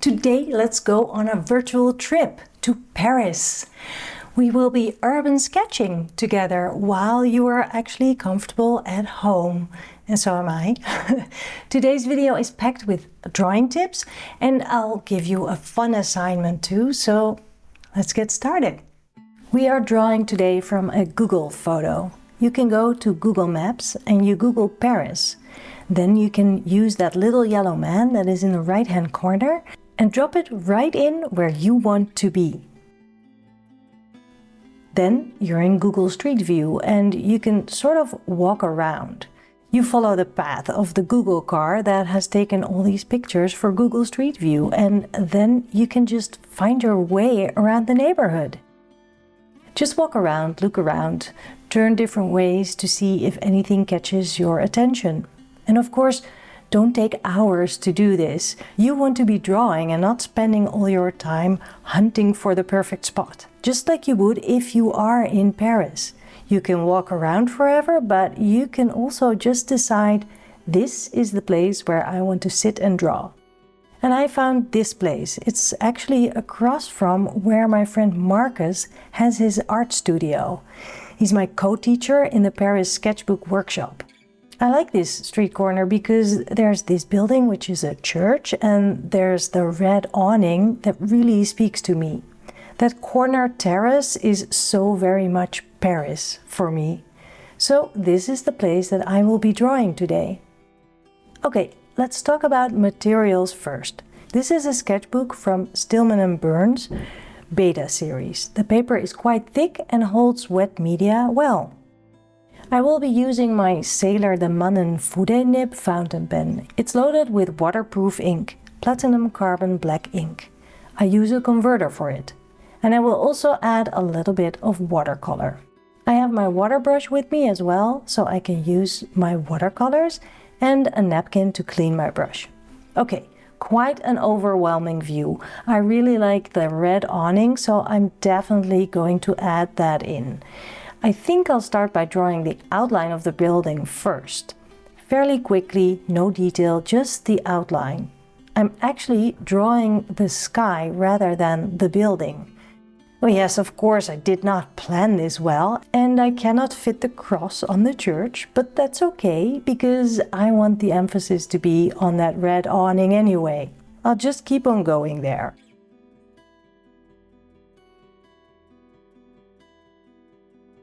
Today, let's go on a virtual trip to Paris. We will be urban sketching together while you are actually comfortable at home. And so am I. Today's video is packed with drawing tips, and I'll give you a fun assignment too, so let's get started. We are drawing today from a Google photo. You can go to Google Maps and you Google Paris. Then you can use that little yellow man that is in the right-hand corner and drop it right in where you want to be. Then you're in Google Street View and you can sort of walk around. You follow the path of the Google car that has taken all these pictures for Google Street View, and then you can just find your way around the neighborhood. Just walk around, look around, turn different ways to see if anything catches your attention. And of course, don't take hours to do this. You want to be drawing and not spending all your time hunting for the perfect spot. Just like you would if you are in Paris. You can walk around forever, but you can also just decide, this is the place where I want to sit and draw. And I found this place. It's actually across from where my friend Marcus has his art studio. He's my co-teacher in the Paris sketchbook workshop. I like this street corner because there's this building, which is a church, and there's the red awning that really speaks to me. That corner terrace is so very much Paris for me. So this is the place that I will be drawing today. Okay, let's talk about materials first. This is a sketchbook from Stillman Birn Beta series. The paper is quite thick and holds wet media well. I will be using my Sailor DeMannen fude nib fountain pen. It's loaded with waterproof ink, platinum carbon black ink. I use a converter for it. And I will also add a little bit of watercolor. I have my water brush with me as well, so I can use my watercolors and a napkin to clean my brush. Okay, quite an overwhelming view. I really like the red awning, so I'm definitely going to add that in. I think I'll start by drawing the outline of the building first. Fairly quickly, no detail, just the outline. I'm actually drawing the sky rather than the building. Oh yes, of course, I did not plan this well, and I cannot fit the cross on the church, but that's okay, because I want the emphasis to be on that red awning anyway. I'll just keep on going there.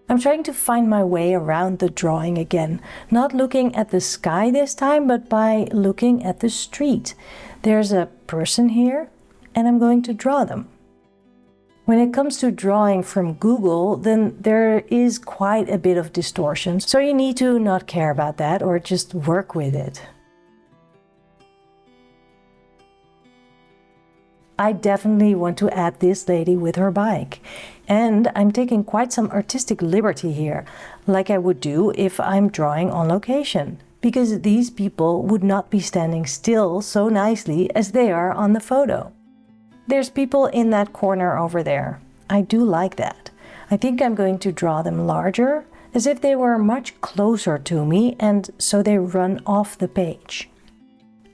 I'm trying to find my way around the drawing again, not looking at the sky this time, but by looking at the street. There's a person here, and I'm going to draw them. When it comes to drawing from Google, then there is quite a bit of distortion, so you need to not care about that or just work with it. I definitely want to add this lady with her bike. And I'm taking quite some artistic liberty here, like I would do if I'm drawing on location, because these people would not be standing still so nicely as they are on the photo. There's people in that corner over there. I do like that. I think I'm going to draw them larger, as if they were much closer to me, and so they run off the page.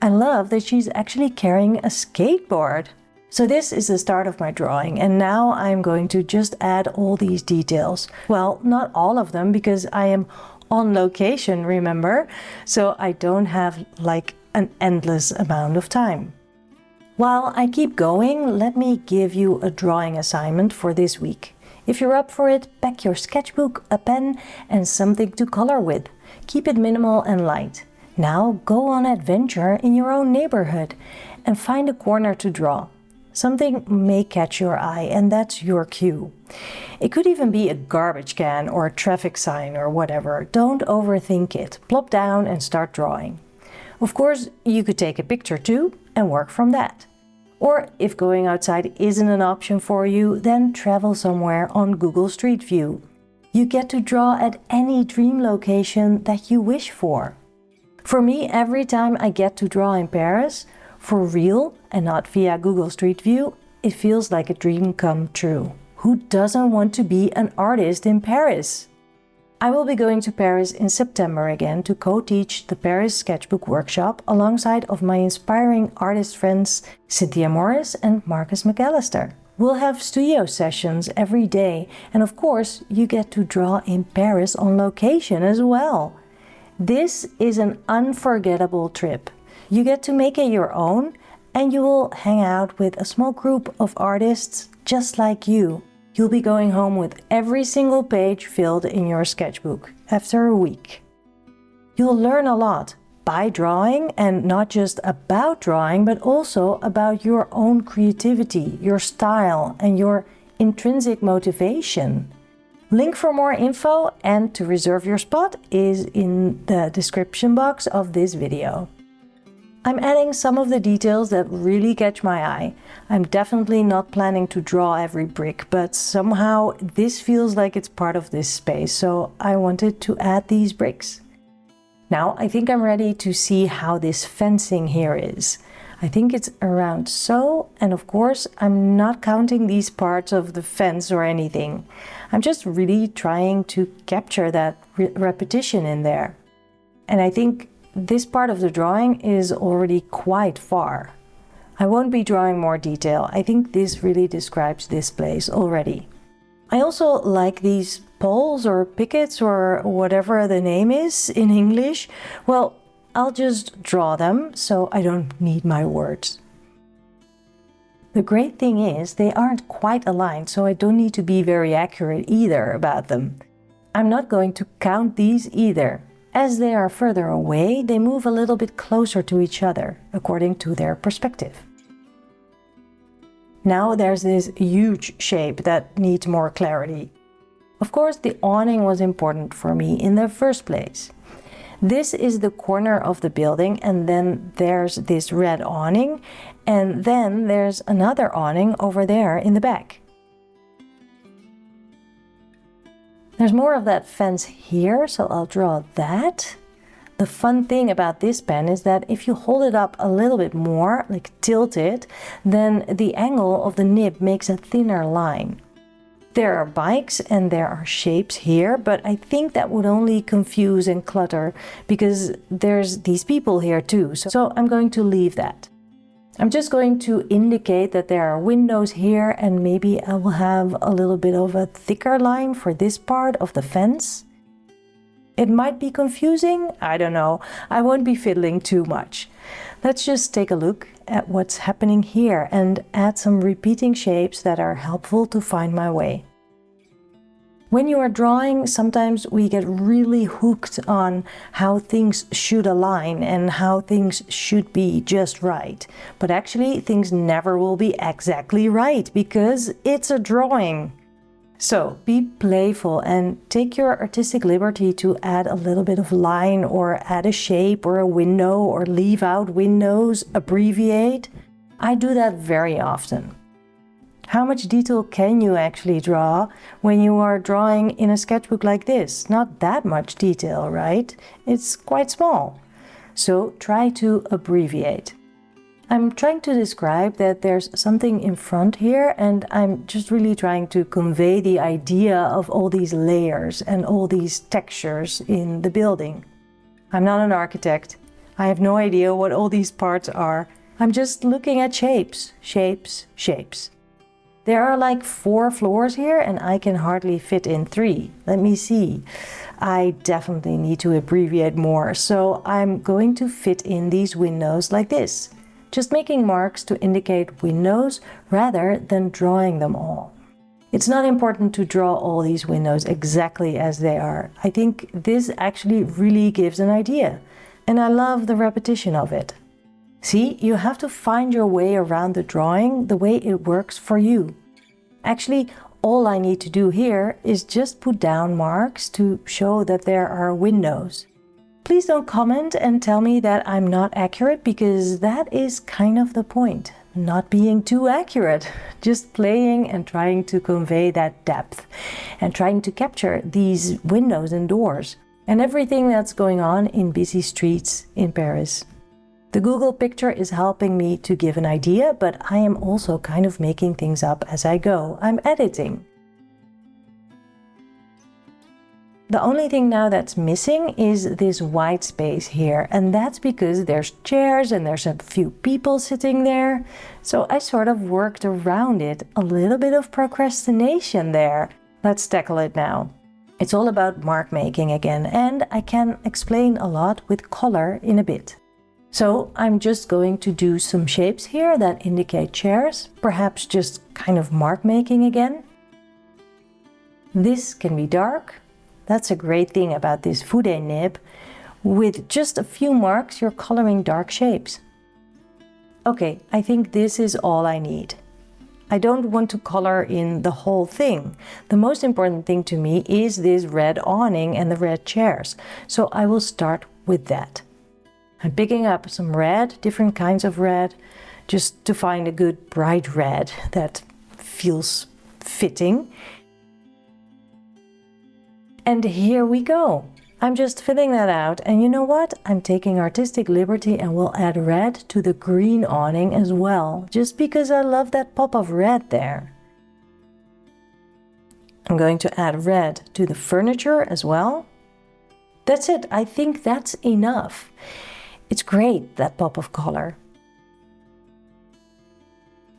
I love that she's actually carrying a skateboard. So this is the start of my drawing, and now I'm going to just add all these details. Well, not all of them, because I am on location, remember? So I don't have like an endless amount of time. While I keep going, let me give you a drawing assignment for this week. If you're up for it, pack your sketchbook, a pen, and something to color with. Keep it minimal and light. Now go on adventure in your own neighborhood and find a corner to draw. Something may catch your eye, and that's your cue. It could even be a garbage can or a traffic sign or whatever. Don't overthink it. Plop down and start drawing. Of course, you could take a picture too and work from that. Or if going outside isn't an option for you, then travel somewhere on Google Street View. You get to draw at any dream location that you wish for. For me, every time I get to draw in Paris, for real and not via Google Street View, it feels like a dream come true. Who doesn't want to be an artist in Paris? I will be going to Paris in September again to co-teach the Paris sketchbook workshop alongside of my inspiring artist friends Cynthia Morris and Marcus McAllister. We'll have studio sessions every day, and of course you get to draw in Paris on location as well. This is an unforgettable trip. You get to make it your own, and you will hang out with a small group of artists just like you. You'll be going home with every single page filled in your sketchbook after a week. You'll learn a lot by drawing, and not just about drawing, but also about your own creativity, your style, and your intrinsic motivation. Link for more info and to reserve your spot is in the description box of this video. I'm adding some of the details that really catch my eye. I'm definitely not planning to draw every brick, but somehow this feels like it's part of this space, so I wanted to add these bricks. Now I think I'm ready to see how this fencing here is. I think it's around so, and of course I'm not counting these parts of the fence or anything. I'm just really trying to capture that repetition in there. And I think this part of the drawing is already quite far. I won't be drawing more detail. I think this really describes this place already. I also like these poles or pickets or whatever the name is in English. Well, I'll just draw them so I don't need my words. The great thing is they aren't quite aligned, so I don't need to be very accurate either about them. I'm not going to count these either. As they are further away, they move a little bit closer to each other, according to their perspective. Now there's this huge shape that needs more clarity. Of course, the awning was important for me in the first place. This is the corner of the building, and then there's this red awning, and then there's another awning over there in the back. There's more of that fence here, so I'll draw that. The fun thing about this pen is that if you hold it up a little bit more, like tilt it, then the angle of the nib makes a thinner line. There are bikes and there are shapes here, but I think that would only confuse and clutter because there's these people here too, so I'm going to leave that. I'm just going to indicate that there are windows here, and maybe I will have a little bit of a thicker line for this part of the fence. It might be confusing, I don't know. I won't be fiddling too much. Let's just take a look at what's happening here and add some repeating shapes that are helpful to find my way. When you are drawing, sometimes we get really hooked on how things should align and how things should be just right. But actually, things never will be exactly right because it's a drawing. So be playful and take your artistic liberty to add a little bit of line or add a shape or a window or leave out windows, abbreviate. I do that very often. How much detail can you actually draw when you are drawing in a sketchbook like this? Not that much detail, right? It's quite small. So try to abbreviate. I'm trying to describe that there's something in front here, and I'm just really trying to convey the idea of all these layers and all these textures in the building. I'm not an architect. I have no idea what all these parts are. I'm just looking at shapes, shapes, shapes. There are like 4 floors here and I can hardly fit in 3. Let me see. I definitely need to abbreviate more, so I'm going to fit in these windows like this. Just making marks to indicate windows rather than drawing them all. It's not important to draw all these windows exactly as they are. I think this actually really gives an idea, and I love the repetition of it. See, you have to find your way around the drawing the way it works for you. Actually, all I need to do here is just put down marks to show that there are windows. Please don't comment and tell me that I'm not accurate, because that is kind of the point. Not being too accurate, just playing and trying to convey that depth and trying to capture these windows and doors and everything that's going on in busy streets in Paris. The Google picture is helping me to give an idea, but I am also kind of making things up as I go. I'm editing. The only thing now that's missing is this white space here, and that's because there's chairs and there's a few people sitting there. So I sort of worked around it, a little bit of procrastination there. Let's tackle it now. It's all about mark making again, and I can explain a lot with color in a bit. So I'm just going to do some shapes here that indicate chairs, perhaps just kind of mark making again. This can be dark. That's a great thing about this fude nib. With just a few marks, you're coloring dark shapes. Okay, I think this is all I need. I don't want to color in the whole thing. The most important thing to me is this red awning and the red chairs. So I will start with that. I'm picking up some red, different kinds of red, just to find a good bright red that feels fitting. And here we go. I'm just filling that out, and you know what? I'm taking artistic liberty and will add red to the green awning as well, just because I love that pop of red there. I'm going to add red to the furniture as well. That's it, I think that's enough. It's great, that pop of color.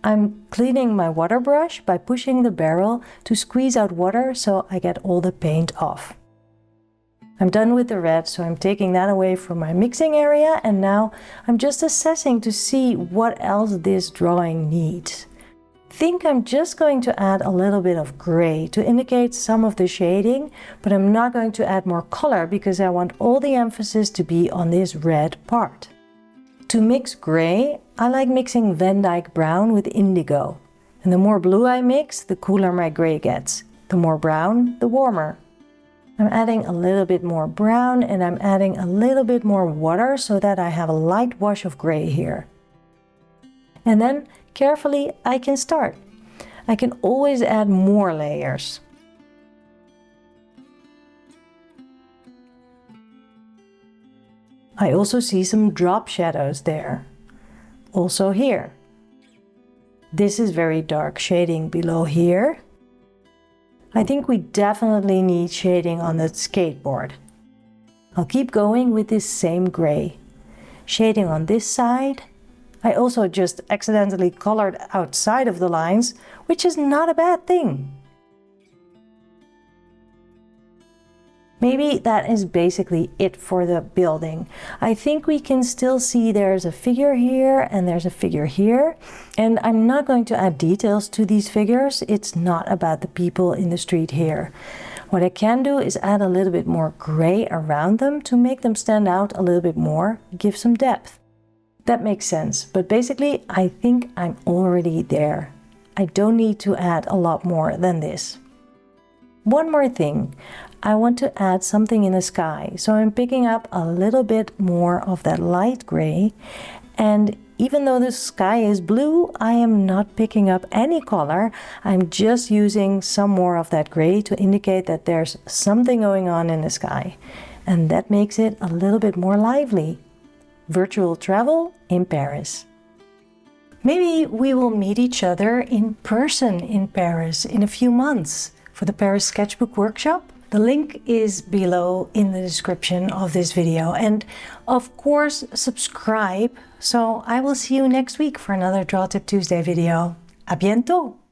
I'm cleaning my water brush by pushing the barrel to squeeze out water so I get all the paint off. I'm done with the red, so I'm taking that away from my mixing area, and now I'm just assessing to see what else this drawing needs. I think I'm just going to add a little bit of gray to indicate some of the shading, but I'm not going to add more color because I want all the emphasis to be on this red part. To mix gray, I like mixing Van Dyke brown with indigo. And the more blue I mix, the cooler my gray gets. The more brown, the warmer. I'm adding a little bit more brown and I'm adding a little bit more water so that I have a light wash of gray here. And then carefully I can start. I can always add more layers. I also see some drop shadows there. Also here. This is very dark shading below here. I think we definitely need shading on the skateboard. I'll keep going with this same gray. Shading on this side. I also just accidentally colored outside of the lines, which is not a bad thing. Maybe that is basically it for the building. I think we can still see there's a figure here and there's a figure here. And I'm not going to add details to these figures. It's not about the people in the street here. What I can do is add a little bit more gray around them to make them stand out a little bit more, give some depth. That makes sense, but basically I think I'm already there. I don't need to add a lot more than this. One more thing. I want to add something in the sky, so I'm picking up a little bit more of that light gray, and even though the sky is blue, I am not picking up any color. I'm just using some more of that gray to indicate that there's something going on in the sky, and that makes it a little bit more lively. Virtual travel in Paris. Maybe we will meet each other in person in Paris in a few months for the Paris Sketchbook Workshop. The link is below in the description of this video, and of course subscribe. So I will see you next week for another Draw Tip Tuesday video. A bientôt!